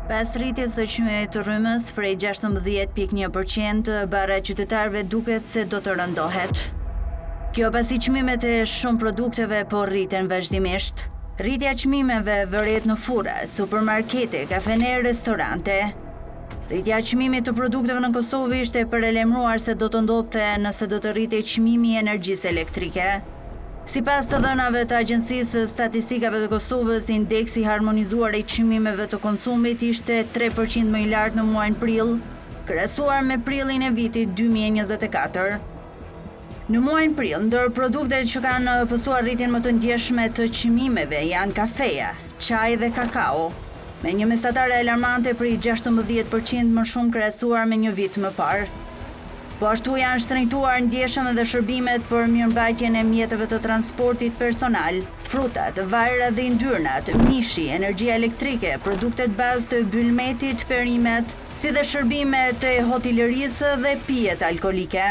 Pas rritjes së çmimeve të rrymës prej 16.1%, bara e qytetarëve duket se do të rëndohet. Kjo pasi çmimet e shumë produkteve po rriten vazhdimisht. Rritja e çmimeve vëret në furra, supermarkete, kafene e restorante. Rritja e çmimit të produkteve në Kosovë ishte paralajmëruar se do të ndodhte nëse do të rritej çmimi i energjisë elektrike. Sipas të dhënave të Agjencisë Statistikave të Kosovës, indeksi harmonizuar i çmimeve të konsumit ishte 3% më i lartë në muajin prill, krahasuar me prillin e vitit 2024. Në muajin prill, ndër produktet që kanë pësuar rritjen më të ndjeshme të çmimeve janë kafeja, çaji dhe kakao, me një mesatare alarmante prej 16% më shumë krahasuar me një vit më parë. Po ashtu janë shtrenjtuar ndjeshëm edhe shërbimet për mirëmbajtjen e mjeteve të transportit personal, frutat, vajrat dhe yndyrnat, mishi, energjia elektrike, produktet bazë të byllmetit, perimet, si dhe shërbimet e hotelërisë dhe pijet alkolike.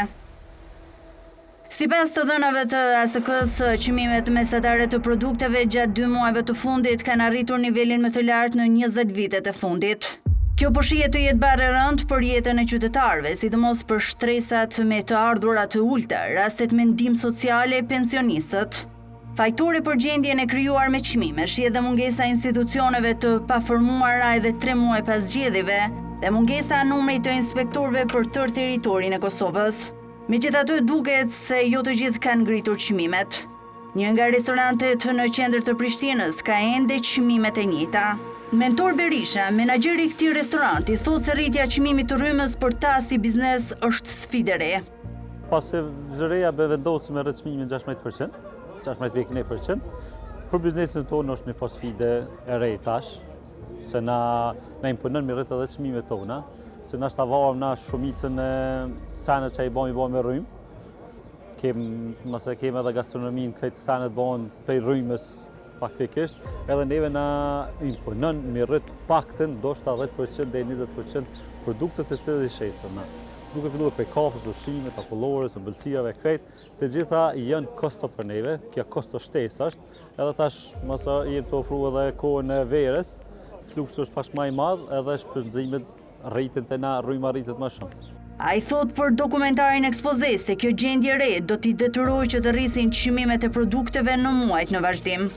Sipas të dhënave të ASK-s, çmimet mesatare të produkteve gjatë 2 muajve të fundit kanë arritur nivelin më të lartë në 20 vitet e fundit. Kjo po shihet të jetë barë e rëndë për jetën e qytetarëve, sidomos për shtresat me të ardhurat të ulta, rastet me ndihmë sociale e pensionistët. Fajtore për gjendjen e krijuar me çmime shihet edhe mungesa e institucioneve të paformuara edhe 3 muaj pas zgjedhjeve dhe mungesa e numrit të inspektorëve për tërë territorin e Kosovës. Megjithatë, duket se jo të gjithë kanë ngritur çmimet. Një nga restorantet në qendër të Prishtinës ka ende çmimet e njëjta. Mentor Berisha, menaxheri i këtij restoranti, thotë se rritja e çmimit të rrymës për ta si biznes është sfidë e re. Pasi zëreja be vendosi me rreth çmimin 16%, 16.1%, për biznesin tonë është një sfidë e re tash, se na imponon me rreth edhe çmimet tona, se na shtavarëm na shumicën e sanet që i bëjmë me rrymë. Mëse kem edhe gastronominë, këtë sanet bëhen prej rrymës faktikisht, edhe neve na imponon me rreth paktën, ndoshta 10% deri 20% produktet e cilët i shesëm. Duke filluar prej kafës, ushqimit, akullores, ëmbëlsirave, të gjitha janë kosto për neve, kjo kosto shtesë është, edhe tash mëse jemi të ofruar edhe kohën e verës, fluksi është pak më i madh, edhe shpenzimet rriten te na, rryma rritet më shumë. Ai thot për dokumentarin ekspoze se kjo gjendje re do t'i detyrojë që të rrisin çmimet e produkteve në muajt në vazhdim.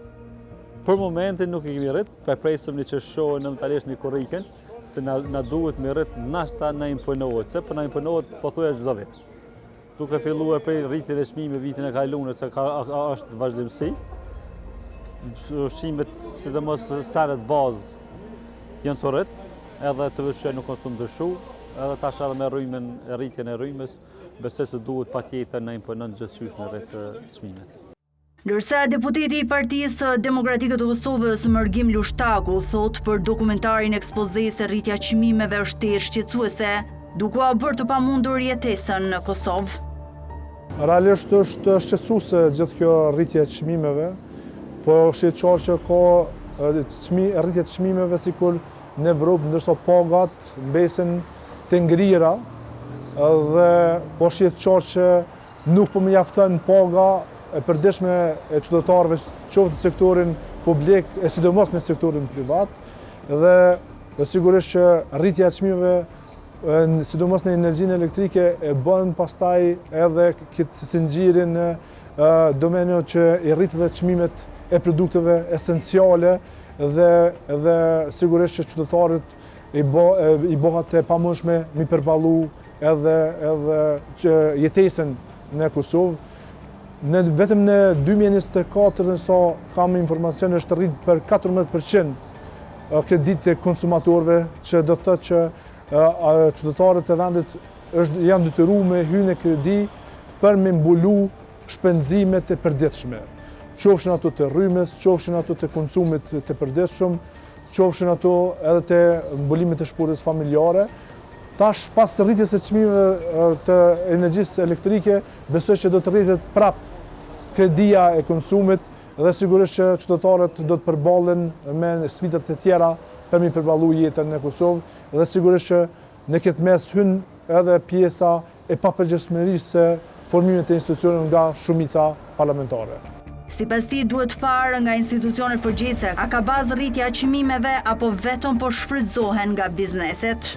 Për momentin nuk i kemi rrit, presim një që shohën në talesh një korriken, se na duhet me rrit nashta na imponohet, se po na imponohet pothuajse çdo vit. Duke filluar prej rritjes e çmimeve vitin e kaluar, se është vazhdimsi. Ushqimet, sidomos sanet bazë janë të rrit, edhe të vështirë nuk është të ndryshu, edhe tash edhe me rrymën, rritjen e rrymës, besoj se duhet patjetër na imponon gjithçysh me rrit çmimet. Ndërsa deputeti i Partisë Demokratike të Kosovës, Mërgim Lushtaku, thot për dokumentarin ekspoze se rritja e çmimeve është të shqetësuese, duke u bërë të pamundur jetesën në Kosovë. Realisht është shqetësuese gjithë kjo rritje e çmimeve, po është qartë që ka rritje të çmimeve sikur në Evropë, ndërsa pagat mbesin të ngrira, dhe po është qartë që nuk po mjafton paga e përditshme e qytetarëve, qoftë në sektorin publik e sidomos në sektorin privat, dhe sigurisht që rritja e çmimeve, sidomos në energjinë elektrike, e bën pastaj edhe këtë sinxhirin në domenin që i rrit edhe çmimet e produkteve esenciale dhe sigurisht që qytetarët i bëhat e pamundshme mi përballu edhe që jetesën në Kosovë. Vetëm në 2024, nësa kam informacion, është rrit për 14% kredit e konsumatorëve, që do të thotë që qytetarët e vendit janë detyruar me hyrje kredi për me mbulu shpenzimet e përditshme. Qofshin ato të rrymës, qofshin ato të konsumit të përditshëm, qofshin ato edhe të mbulimit të shpurës familjare. Tash pas rritjes së çmimeve të energjisë elektrike, besoj që do të rritet prap kredia e konsumit dhe sigurisht që qytetarët do të përballen me sfidat e tjera për mi përballu jetën në Kosovë dhe sigurisht që në këtë mes hyn edhe pjesa e papërgjithshmërisë së formimit të institucioneve nga shumica parlamentare. Sipas tij duhet parë nga institucionet përgjegjëse, a ka bazë rritja e çmimeve apo vetëm po shfrytëzohen nga bizneset?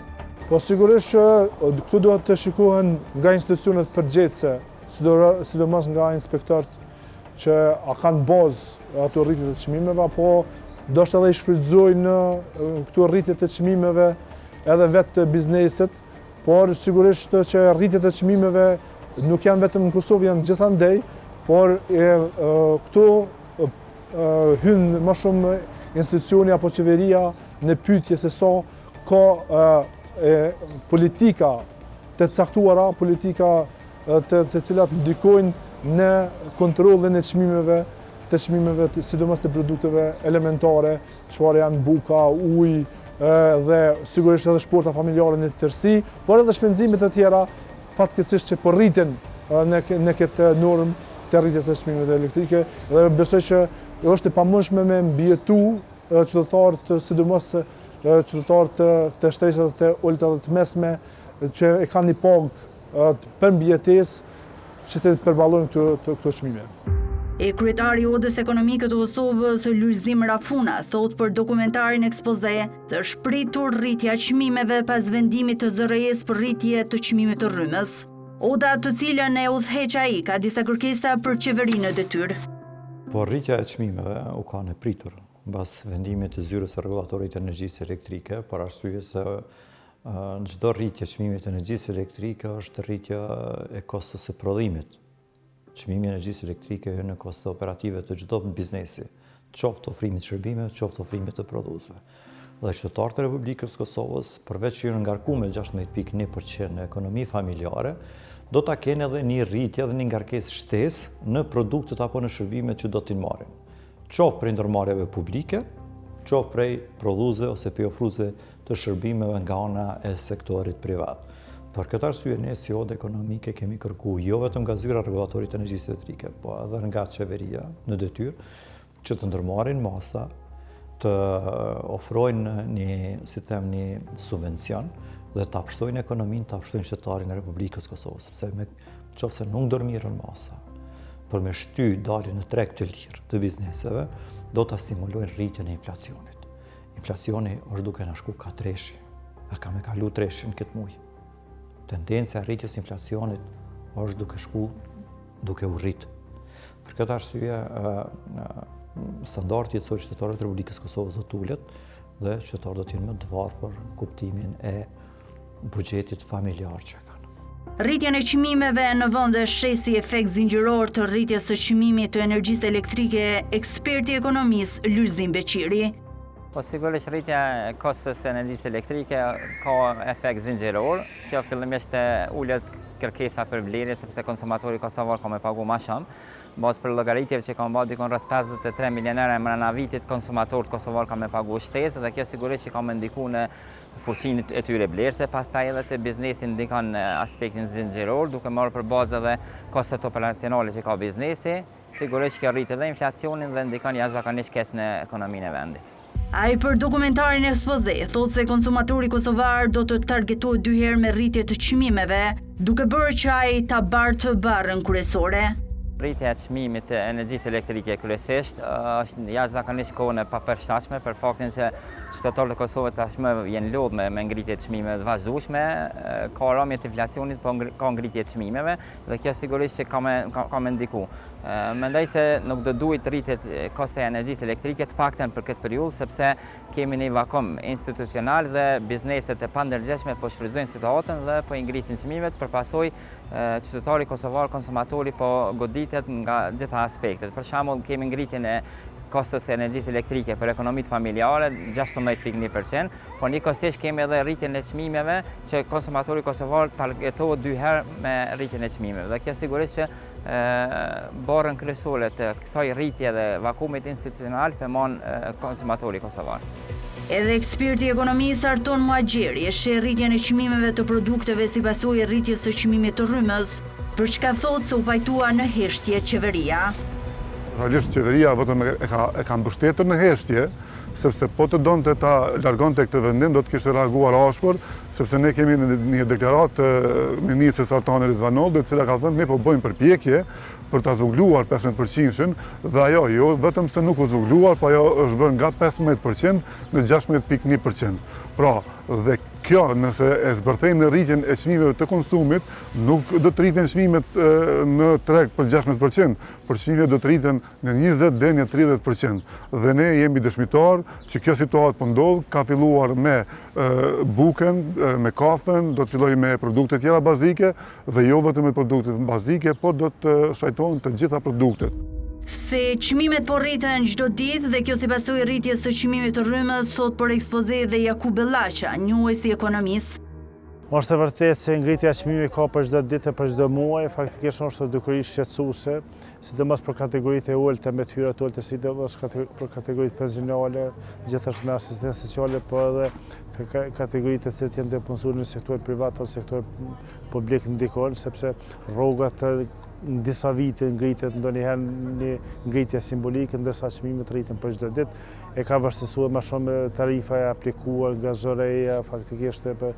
Po sigurisht që këtu duhet të shikohen nga institucionet përgjegjëse, sidomos nga inspektorët që a kanë bazë ato rritje të çmimeve apo do shtë edhe i shfrytëzojnë këtu rritje të çmimeve edhe vetë bizneset, por sigurisht që rritjet e çmimeve nuk janë vetëm në Kosovë, janë gjithandej, por këtu hynë më shumë institucioni apo qeveria në pyetje se sa ka politika të caktuara, politika të cilat ndikojnë në kontrollin e çmimeve, sidomos të produkteve elementare, çfarë janë buka, ujë dhe sigurisht edhe shporta familjare në tërësi, por edhe shpenzimet e tjera fatkeqësisht që po rriten në këtë normë të rritjes së çmimeve elektrike dhe besoj që është e pamundshme me mbijetu qytetarët, sidomos qytetarët të shtresave të ulta dhe të mesme që e kanë një pagë për mbijetesë që të përballojnë këto çmime. E kryetari i Odës Ekonomike të Kosovës, Lulzim Rafuna, thot për dokumentarin ekspoze se është pritur rritja e çmimeve pas vendimit të ZRE-s për rritje të çmimit të rrymës. Oda, të cilën e udhëheq ai, ka disa kërkesa për qeverinë në detyrë. Po rritja e çmimeve u ka në pritur mbas vendimit të zyrës së rregullatorit të energjisë elektrike, për arsye se çdo rritje e çmimit të energjisë elektrike është rritja e kostos së prodhimit. Çmimi i energjisë elektrike hyn në kosto operative të çdo biznesi, qoftë ofrimit të shërbimeve, qoftë ofrimit të prodhuesve. Dhe qytetarët e Republikës Kosovës, përveç që janë ngarkuar me 16.1% në ekonomi familjare, do ta kenë edhe një rritje dhe një ngarkesë shtesë në produktet apo në shërbimet që do t'i marrin. Qoftë prej ndërmarrjeve publike, qoftë prej prodhuesve ose prej ofruesve të shërbimeve nga ana e sektorit privat. Për këtë arsye, ne si Odë Ekonomike kemi kërkuar jo vetëm nga zyra rregullatorit të energjisë elektrike, po edhe nga qeveria në detyrë që të ndërmarrin masa, të ofrojnë një subvencion dhe të apshtojnë ekonominë, të apshtojnë qytetarin e Republikës Kosovës, sepse nëse nuk ndërmirën masa për me shty daljen në treg të lirë të bizneseve, do të stimulojnë rritjen e inflacionit. Inflacioni është duke na shku ka treshi, e ka me kalu treshin këtë muaj. Tendenca e rritjes inflacionit është duke u rrit. Për këtë arsye, standardi jetësor i qytetarëve të Republikës Kosovës do të ulet dhe qytetarët do të jenë më të varur për kuptimin e buxhetit familjar që kanë. Rritjen e çmimeve në vend e shesi efekt zinxhiror të rritjes së çmimit të energjisë elektrike, eksperti i ekonomisë Lulzim Beqiri. Po sigurisht rritja e kostos së energjisë elektrike ka efekt zinxhiror. Kjo fillimisht ulet kërkesa për blerje sepse konsumatori kosovar ka me pagu më shumë. Bazë për llogaritjeve që kanë bërë dikon rreth 53 milionerë mbrana vitit, konsumatorët kosovar ka me pagu shtesë dhe kjo sigurisht që ka me ndiku në fuqinë e tyre blerëse, pastaj edhe të biznesin ndikon aspektin zinxhiror, duke marrë për bazë edhe kostot operacionale që ka biznesi, sigurisht kjo rrit edhe inflacionin dhe ndikon jashtëzakonisht keq në ekonominë e vendit. Ai për dokumentarin ekspoze thotë se konsumatori kosovar do të targetohet 2 herë me rritje të çmimeve, duke bërë që ai ta bartë barrën kryesore. Rritja e çmimit të energjisë elektrike kryesisht është jashtëzakonisht kohën e papërshtatshme për faktin që qytetarët e Kosovës tashmë janë lodhur me ngritje të çmimeve të vazhdueshme, ka rëmje të inflacionit, po ka ngritje të çmimeve dhe kjo sigurisht që ka me ndiku. Mendoj se nuk do duhet rritet kosti i energjisë elektrike të paktën për këtë periudhë sepse kemi një vakum institucional dhe bizneset e pandërgjeshme po shfrytëzojnë situatën dhe po i ngrisin çmimet, përpasoj qytetari kosovar, konsumatori po goditet nga gjitha aspektet. Për shembull, kemi ngritjen e kostos së energjisë elektrike për ekonomitë familjare 16.1%, por njëkohësisht kemi edhe rritjen e çmimeve që konsumatori kosovar targetohet 2 herë me rritjen e çmimeve. Dhe kjo sigurisht që barrën kryesore të kësaj rritje dhe vakumit institucional përmban konsumatori kosovar. Edhe eksperti i ekonomisë Arton Muhaxheri e sheh rritjen e çmimeve të produkteve si pasojë e rritjes së çmimit të rrymës, për çka thotë se u pajtua në heshtje qeveria. Realisht qeveria vetëm e ka mbështetur në heshtje, sepse po të donte ta largonte këtë vendim, do të kishte reaguar ashpër, sepse ne kemi një deklaratë ministres Artane Rizvanolli, e cila ka thënë ne po bëjmë përpjekje për ta zvogluar 15%-shin dhe ajo jo vetëm se nuk u zvogluar, po ajo është bërë nga 15% në 16.1%. Pra, dhe kjo nëse e zbërthejnë në rritjen e çmimeve të konsumit, nuk do të rriten çmimet në treg për 16%, por çmimet do të rriten në 20 deri në 30%. Dhe ne jemi dëshmitar që kjo situatë po ndodh, ka filluar me buken, me kafen, do të fillojë me produkte tjera bazike dhe jo vetëm me produkte bazike, por do të shajtohen të gjitha produktet. Se çmimet po rriten çdo ditë dhe kjo si pasojë rritjes së çmimit të rrymës, thot për ekspoze dhe Jakub Bellaqa, njohësi ekonomist. Është e vërtetë se ngritja e çmimeve ka për çdo ditë e për çdo muaj, faktikisht është dukurisht shqetësuese, sidomos për kategoritë e ulta me hyra të ulta, sidomos për kategoritë pensionale, gjithashtu me asistencë sociale, po edhe për kategoritë e cilat janë të punësuar në sektorin privat ose sektorin publik ndikon, sepse rrogat në disa vite ngritet ndonjëherë një ngritje simbolike, ndërsa çmimet rriten për çdo ditë. E ka vështirësuar më shumë tarifa e aplikuar nga zoreja, faktikisht për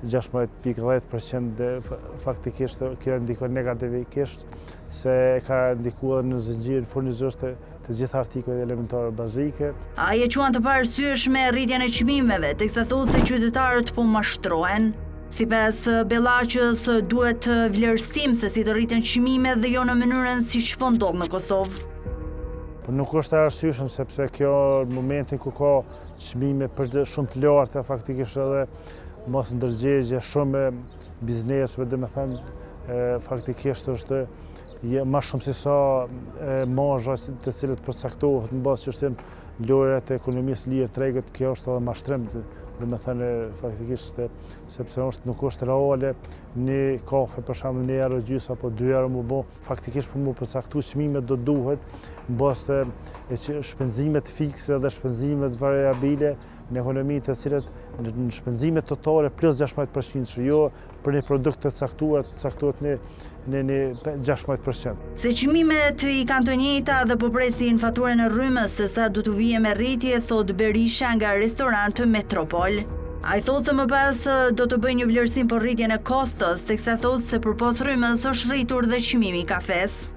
16.10%, faktikisht kjo ndikon negativisht se ka ndikuar në zinxhirin furnizorës të gjitha artikujve elementare bazike. Ai e quan të parasyeshme rritjen e çmimeve, teksa thotë se qytetarët po mashtrohen. Sipas Bellaqës, duhet vlerësim se si të rriten çmimet dhe jo në mënyrën siç po ndodh në Kosovë. Por nuk është e arsyeshëm sepse kjo në momentin ku ka çmime shumë të larta, faktikisht edhe mos ndërgjegje shumë biznesve, domethënë faktikisht është më shumë se sa margja të cilët përcaktohet në bazë çështën lojrat e ekonomisë lirë tregët, kjo është edhe mashtrim, domethënë faktikisht sepse nuk është reale një kafe për shembull €1 apo €2 më bë, faktikisht për më përcaktuar çmimet do duhet në bazë të shpenzimet fikse dhe shpenzimet variabile në ekonomi të cilat në shpenzimet totale plus 16%, që jo për një produkt të caktuar në 16%. Se çmimet i kanë të njëjta dhe po presin faturën e rrymës se sa do të vijë me rritje, thot Berisha nga restorant Metropol. Ai thotë se më pas do të bëjë një vlerësim për rritjen e kostos, teksa thotë se përpos rrymës është rritur dhe çmimi i kafes.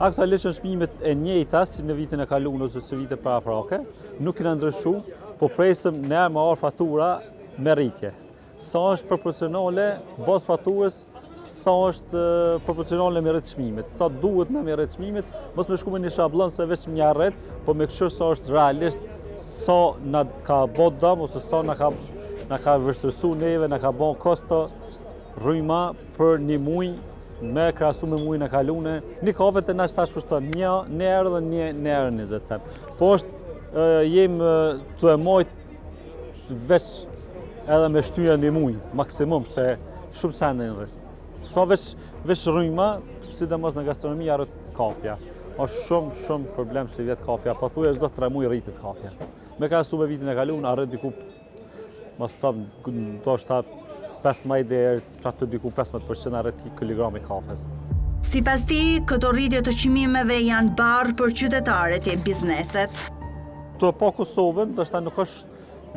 Aktualisht janë çmimet e njëjta si në vitin e kaluar ose si vite paraprake, nuk kanë ndryshuar, po presim ne me marr fatura me rritje. Sa është proporcionale bazë faturës, sa është proporcionale me rrit çmimit, sa duhet me rrit çmimit, mos me shku me një shablon se vetëm një rrit, po me kështu sa është realisht, sa na ka bë dëm ose sa na ka vështirësuar neve, na ka bën kosto rryma për një muaj me krahasu me muajin e kaluar. Një kafe të na tash kushton €1 dhe €1.20. Po është jem të e mojt veç edhe me shtyja një muaj, maksimum, se shumë sende në rrët. Sa veç rryma, sidomos në gastronomi arret kafja. Është shumë problem si vjet kafja, po thuaj çdo 3 muaj rritet kafja. Me krahasu me vitin e kaluar arret diku mos tam ndoshta 15 deri aty diku 15% arret kilogrami kafes. Sipas tij, këto rritje të çmimeve janë barë për qytetarët e bizneset. Të pa Kosovën, ndoshta nuk është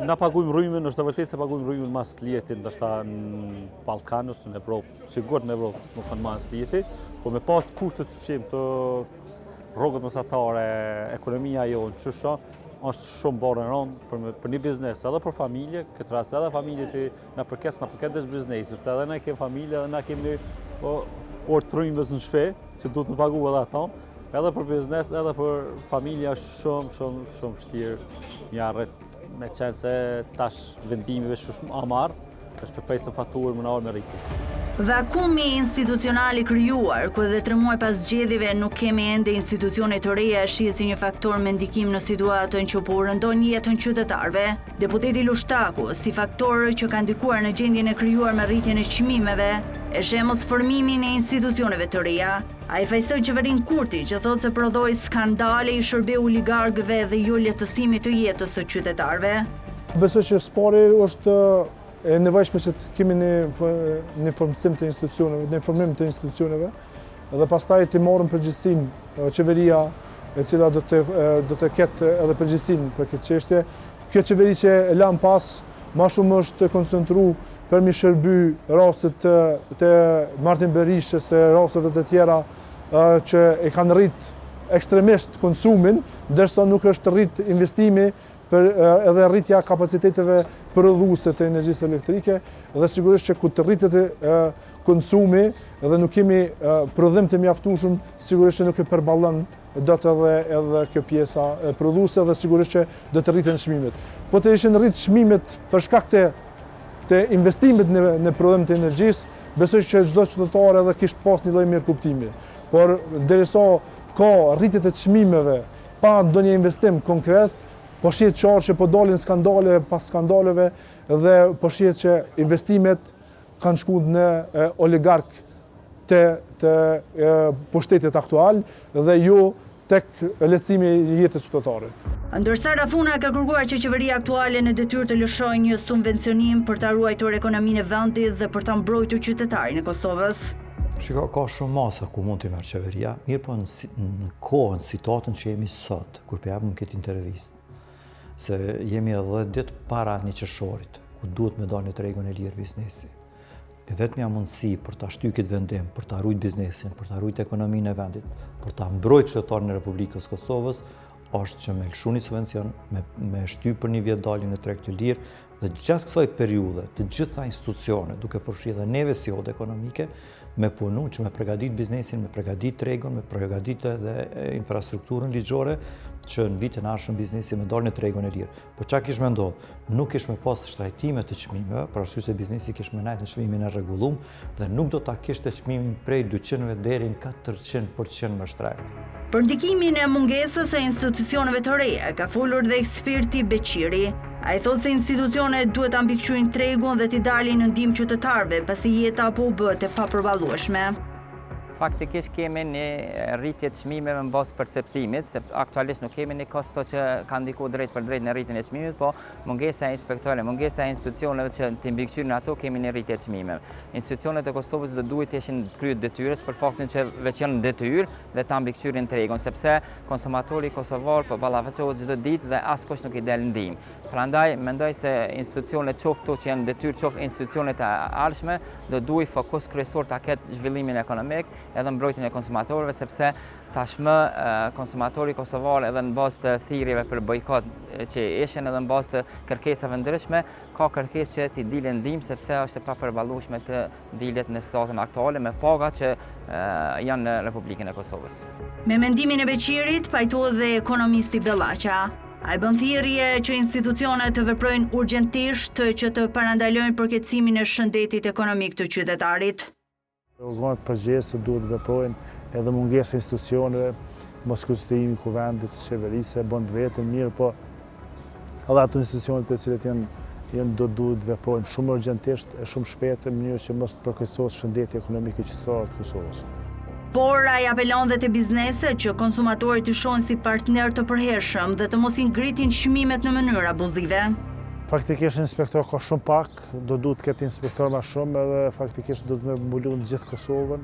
na pagujmë rrymën, është vërtet se pagujmë rrymën mas lieti, ndoshta në Ballkan ose në Evropë, sigurt në Evropë nuk kanë mas lieti, po me pa kushtet sushim të rrogët mesatare, ekonomia jonë, çështja është shumë barë në rëndë për një biznes, edhe për familje, këtë rast edhe familje të na përket është biznesit, se edhe na kemi familje, edhe na kemi orë të rrymës në shpe, që duhet të pagu edhe ato, edhe për biznes, edhe për familja shumë vështirë një arret, me qenë se tash vendimive shumë amar, është përpejse faturë më në orë me rriti. Vakumi institucional i krijuar, ku edhe 3 muaj pas zgjedhjeve nuk kemi ende institucione të reja, shihet si një faktor me ndikim në situatën që po rëndon jetën qytetarëve. Deputeti Lushtaku, si faktor që ka ndikuar në gjendjen e krijuar me rritjen e çmimeve, e sheh mos formimin e institucioneve të reja. Ai fajsoi qeverinë Kurti, që thotë se prodhoi skandale i shërbeu oligarkëve dhe jo lehtësimit të jetës së qytetarëve. Besoj që spari është e nevojshme që të kemi një formësim të institucioneve, një formim të institucioneve, dhe pastaj të marrën përgjegjësinë qeveria, e cila do të ketë edhe përgjegjësinë për këtë çështje. Kjo qeveri që e lan pas, më shumë është koncentru për mi shërby rastet të Martin Berishës e rasteve të tjera që e kanë rrit ekstremisht konsumin, ndërsa nuk është rrit investimi për edhe rritja kapaciteteve prodhuese të energjisë elektrike, dhe sigurisht që ku të rritet konsumi dhe nuk kemi prodhim të mjaftueshëm, sigurisht që nuk e përballon dot edhe kjo pjesa prodhuese dhe sigurisht që do të rriten çmimet. Po të ishin rrit çmimet për shkak të investimit në prodhim të energjisë, besoj që çdo qytetar edhe kishte pas një lloj mirëkuptimi. Por derisa ka rritje të çmimeve pa ndonjë investim konkret, po shihet qartë që po dalin skandale pas skandaleve dhe po shihet që investimet kanë shkuar në oligark të pushtetit aktual dhe jo tek lehtësimi i jetës qytetarit. Ndërsa Rafuna ka kërkuar që qeveria aktuale në detyrë të lëshojë një subvencionim për ta ruajtur ekonominë e vendit dhe për ta mbrojtur qytetarin e Kosovës. Shiko, ka shumë masa ku mund t'i merr qeveria, mirë po në kohën, situatën që jemi sot, kur po japim këtë intervistë, se jemi edhe ditë para një qershorit, ku duhet me dalë në tregun e lirë biznesi. E vetmja mundësi për ta shtyr këtë vendim, për ta ruajtur biznesin, për ta ruajtur ekonominë e vendit, për ta mbrojtur qytetarin e Republikës Kosovës, është që me lëshu një subvencion, me shtyr për një vit daljen në treg të lirë, dhe gjatë kësaj periudhe, të gjitha institucionet, duke përfshirë dhe neve si odë ekonomike, me punu që me përgatit biznesin, me përgatit tregun, me përgatit edhe infrastrukturën ligjore, që në vitin arshëm biznesi me dalë në tregun e lirë. Po qa kish me ndodhë? Nuk kish me pas shtrajtime të çmimeve, për arsye se biznesi kish me najtë në çmimin e rregullum dhe nuk do ta kishte çmimin prej 200 deri në 400% me shtrajt. Për ndikimin e mungesës së institucioneve të reja ka folur dhe eksperti Beqiri. Ai thotë se institucionet duhet ta mbikëqyrojnë tregun dhe t'i dalin në ndihmë qytetarëve, pasi jeta po bëhet e papërballueshme. Faktikisht kemi një rritje të çmimeve në bazë perceptimit, se aktualisht nuk kemi një kosto që ka ndikuar drejt për drejt në rritjen e çmimit, po mungesa e inspektorëve, mungesa e institucioneve që të mbikëqyrin ato, kemi një rritje të çmimeve. Institucionet e Kosovës do duhet të ishin kryer detyrës për faktin që veç janë detyrë dhe ta mbikëqyrin tregun, sepse konsumatori kosovar po ballafaqohet çdo ditë dhe askush nuk i del ndihmë. Prandaj mendoj se institucionet qoftë që janë detyrë, qoftë institucionet e ardhshme, do duhet fokus kryesor ta ketë zhvillimin ekonomik edhe mbrojtjen e konsumatorëve, sepse tashmë konsumatori kosovar edhe në bazë të thirrjeve për bojkot që ishin edhe në bazë të kërkesave ndryshme, ka kërkesë që t'i dilen ndihmë, sepse është e papërballueshme të dilet në situatën aktuale me pagat që janë në Republikën e Kosovës. Me mendimin e Beqirit pajtohet dhe ekonomisti Bellaqa. Ai bën thirrje që institucionet të veprojnë urgjentisht që të parandalojnë përkeqësimin e shëndetit ekonomik të qytetarit. Organet përgjegjëse duhet veprojnë edhe mungesa e institucioneve, mos kushtojimi kuvendit të qeverisë, bën vetëm mirë, po edhe ato institucionet të cilat duhet veprojnë shumë urgjentisht e shumë shpejt në mënyrë që mos të përkeqësohet shëndeti ekonomik i qytetarëve të Kosovës. Por ai apelon dhe te bizneset që konsumatorët i shohin si partner të përhershëm dhe të mos i ngritin çmimet në mënyrë abuzive. Faktikisht inspektor ka shumë pak, do duhet të ketë inspektor më shumë edhe faktikisht do të me mbulu në gjithë Kosovën,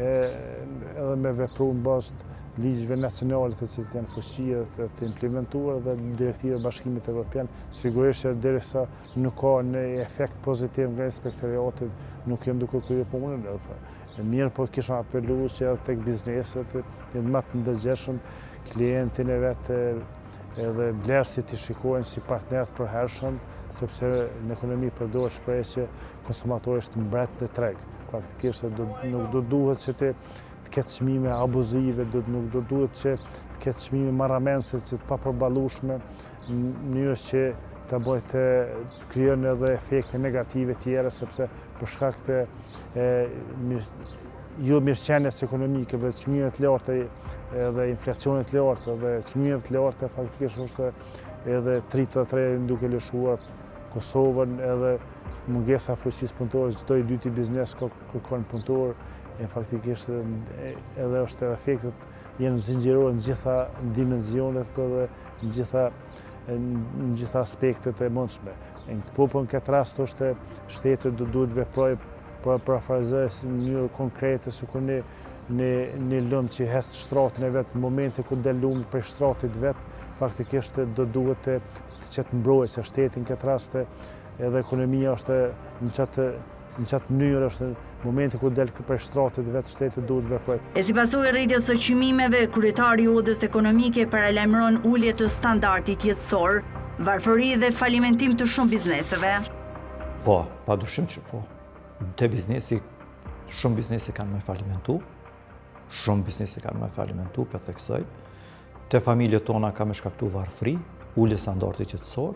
edhe me vepru në bazë ligjeve nacionale të cilët janë fuqi të implementuar dhe direktiva Bashkimit Evropian. Sigurisht që derisa nuk ka një efekt pozitiv nga inspektoriati, nuk janë duke kryer punën. Mirë, po kisha apelu që edhe tek bizneset janë më të ndërgjegjshëm, klientin e vet edhe blerësit i shikojnë si partner të përhershëm, sepse në ekonomi përdoret shprehja që konsumatori është mbret në treg. Faktikisht nuk do duhet që të ketë çmime abuzive, nuk do duhet që të ketë çmime marramense që të papërballueshme, në mënyrë që të bëjë të krijojnë edhe efekte negative tjera, sepse për shkak të jo mirëqenies ekonomike dhe çmimeve të larta edhe inflacionit të lartë dhe çmimeve të larta, faktikisht është edhe 33 duke lëshuar Kosovën, edhe mungesa e fuqisë punëtore, çdo i dyti biznes kërkon punëtor, faktikisht edhe është efektet janë zinxhirore në gjitha dimensionet dhe në gjitha aspektet e mundshme. Po në këtë rast është shteti duhet veprojë për parafrazoj në mënyrë konkrete, sikur ne një lëmë që hes shtratin e vetë, në momentin ku del lumë për shtratit vetë, faktikisht do duhet të qëtë mbrojtje se shtetin këtë rast edhe ekonomia është në qatë mënyrë është në momentin ku del për shtratit vetë shtetit duhet veproj. E si pasojë rritjes së çmimeve, kryetari i Odës Ekonomike paralajmëron ulje të standardit jetësor, varfëri dhe falimentim të shumë bizneseve. Po, padyshim që po. Te biznesi, shumë biznese kanë me falimentu, për theksoj. Te familjet tona ka me shkaktu varfëri, ulje standardit jetësor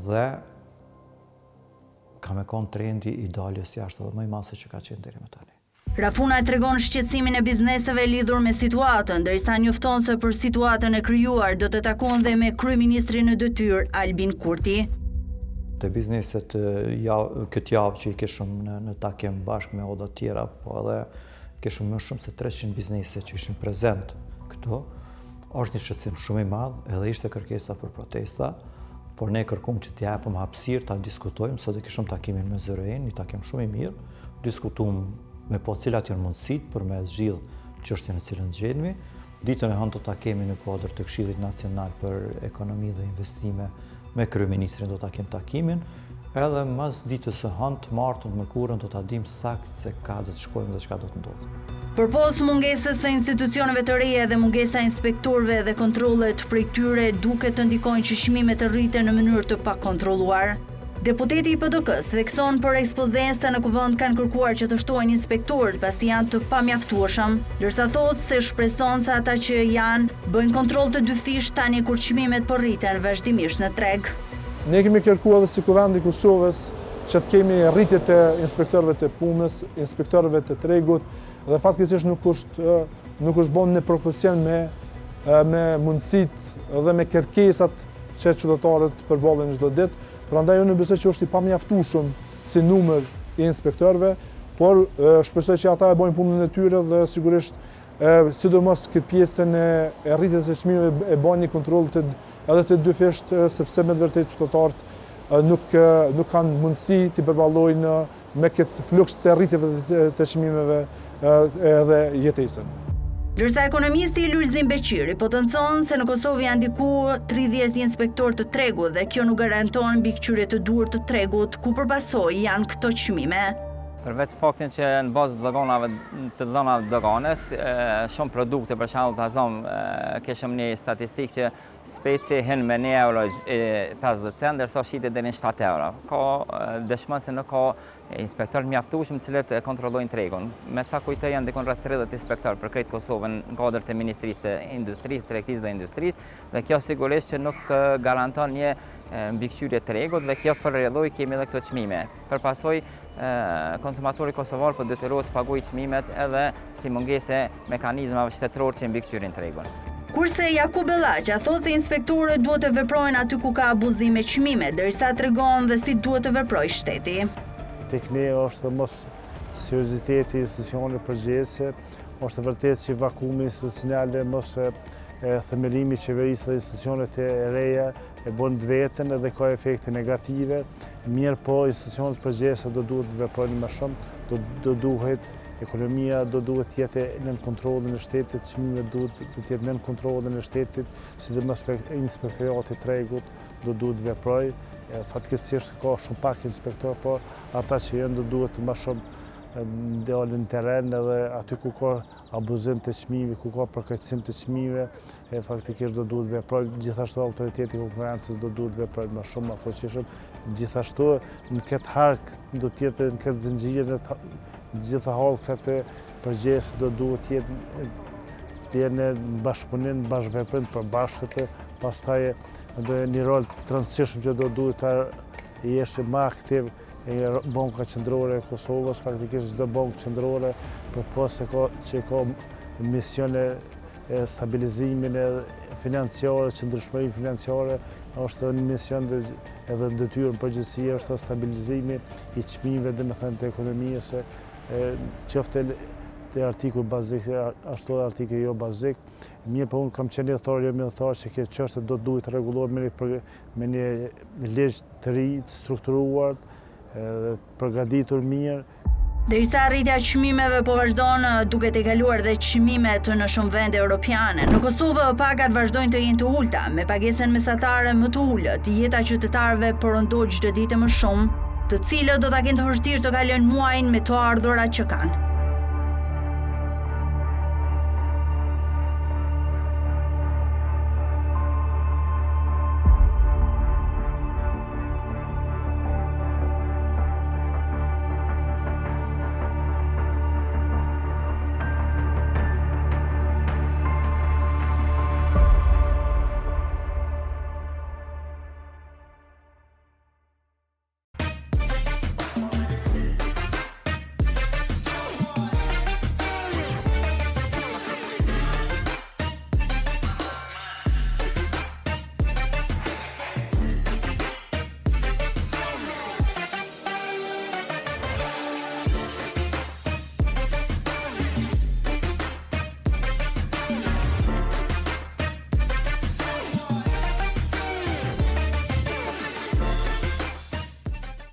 dhe ka me konë trendi i daljes jashtë dhe më i madh se që ka qenë deri më tani. Rafuna tregon shqetësimin e bizneseve lidhur me situatën, ndërsa njofton se për situatën e krijuar do të takon dhe me kryeministrin në detyrë Albin Kurti. Te bizneset këtë javë që i kishëm në takim bashkë me oda tjera, po edhe kishëm më shumë se 300 biznese që ishin prezent këto, është një shqetësim shumë i madh, edhe ishte kërkesa për protesta, por ne kërkum që t'japëm hapësirë, ta diskutojmë, sot e kishëm takimin me zyrën, një takim shumë i mirë, diskutum me po cilat janë mundësit për me zgjidh çështjen e cilën zgjedhemi. Ditën e hënë do ta kemi në kuadër të Këshillit Nacional për Ekonomi dhe Investime me kryeministrin do ta kem takimin, edhe mas ditës së hënë të martën me kurën do ta dim sakt se ka do të shkojmë dhe çka do të ndodhë. Përpos mungesës së institucioneve të reja dhe mungesa e inspektorëve dhe kontrollet prej tyre duket të ndikojnë që çmimet të rriten në mënyrë të pakontrolluar. Deputeti i PDK-s thekson për ekspozencë në kuvend kanë kërkuar që të shtohen inspektorët pasi janë të pamjaftueshëm, ndërsa thotë se shpreson se ata që janë bëjnë kontroll të dyfish tani kur çmimet po rriten vazhdimisht në treg. Ne kemi kërkuar edhe si Kuvend i Kosovës që të kemi rritje të inspektorëve të punës, inspektorëve të tregut, dhe faktikisht nuk është bën në proporcion me mundësitë dhe me kërkesat që qytetarët përballen çdo ditë. Prandaj unë besoj që është i pamjaftueshëm si numër i inspektorëve, por shpresoj që ata e bëjnë punën e tyre dhe sigurisht sidomos këtë pjesën e rritjes së çmimeve e bën një kontroll edhe të dyfisht, sepse me të vërtetë qytetarët nuk kanë mundësi të përballojnë me këtë fluks të rritjeve të çmimeve edhe jetesën. Ndërsa ekonomisti Lulzim Beqiri potencon se në Kosovë janë diku 30 inspektorë të tregut dhe kjo nuk garanton mbikëqyrje të duhur të tregut ku përbasoj janë këto çmime. Përveç faktin që në bazë të dhënave doganes, shumë produkte për shembull ta zëm kishëm një statistikë që speci hin me 1 euro 50 cent, ndërsa shitet deri në 7 euro. Ka dëshmën se nuk ka inspektor mjaftueshëm të cilët kontrollojnë tregun. Me sa kujtoj janë dikon rreth 30 inspektor për krejt Kosovën në kuadër të Ministrisë të Industrisë, Tregtisë dhe Industrisë, dhe kjo sigurisht që nuk garanton një mbikëqyrje tregut dhe kjo për rrjedhoj kemi edhe këto çmime. Përpasoj konsumatori kosovar po detyrohet të pagojë çmimet edhe si mungesë mekanizmave shtetëror që mbikëqyrin tregun. Kurse Jakub Bellaqa thotë se inspektorët duhet të veprojnë aty ku ka abuzim me çmime, ndërsa tregon dhe si duhet të veprojë shteti. Tek ne është mos serioziteti i institucioneve përgjegjëse, është vërtet që vakumi institucional mos themelimi i qeverisë dhe institucionet e reja e bën vetën edhe ka efekte negative, mirë po institucionet përgjegjëse do duhet të veprojnë më shumë, do duhet ekonomia do duhet të jetë nën kontrollin e shtetit, çmimet duhet të jetë nën kontrollin e shtetit, sidomos inspektorati i tregut do duhet të veprojë. Fatkeqësisht ka shumë pak inspektor, po ata që janë do duhet më shumë dalin në terren edhe aty ku ka abuzim të çmimeve, ku ka përkeqësim të çmimeve, faktikisht do duhet veprojë. Gjithashtu autoriteti i konkurrencës do duhet veprojë më shumë më fuqishëm. Gjithashtu në këtë hark do të jetë në këtë zinxhir në gjitha hallet këtë përgjegjësi do duhet të jetë në bashkëpunim, bashkëveprim të përbashkët, pastaj dhe një rol të rëndësishëm që do duhet të jesh më aktiv Banka Qendrore e Kosovës, faktikisht çdo bankë qendrore përpos që ka misione stabilizimin e financiare, qëndrueshmërinë financiare, është një mision edhe detyrë në përgjithësi është stabilizimi i çmimeve domethënë të ekonomisë, qoftë të artikull bazik, ashtu artikull jo bazik. Mirë po unë kam qenë lidhëtar jo milëtar që kjo çështje do duhet të rregullohet me një ligj të ri, të strukturuar, përgatitur mirë. Derisa rritja e çmimeve po vazhdon duke tejkaluar dhe çmimet në shumë vende europiane, në Kosovë pagat vazhdojnë të jenë të ulta, me pagesën mesatare më të ulët, jeta e qytetarëve përndoj çdo ditë më shumë, të cilët do ta kenë të vështirë të kalojnë muajin me të ardhurat që kanë.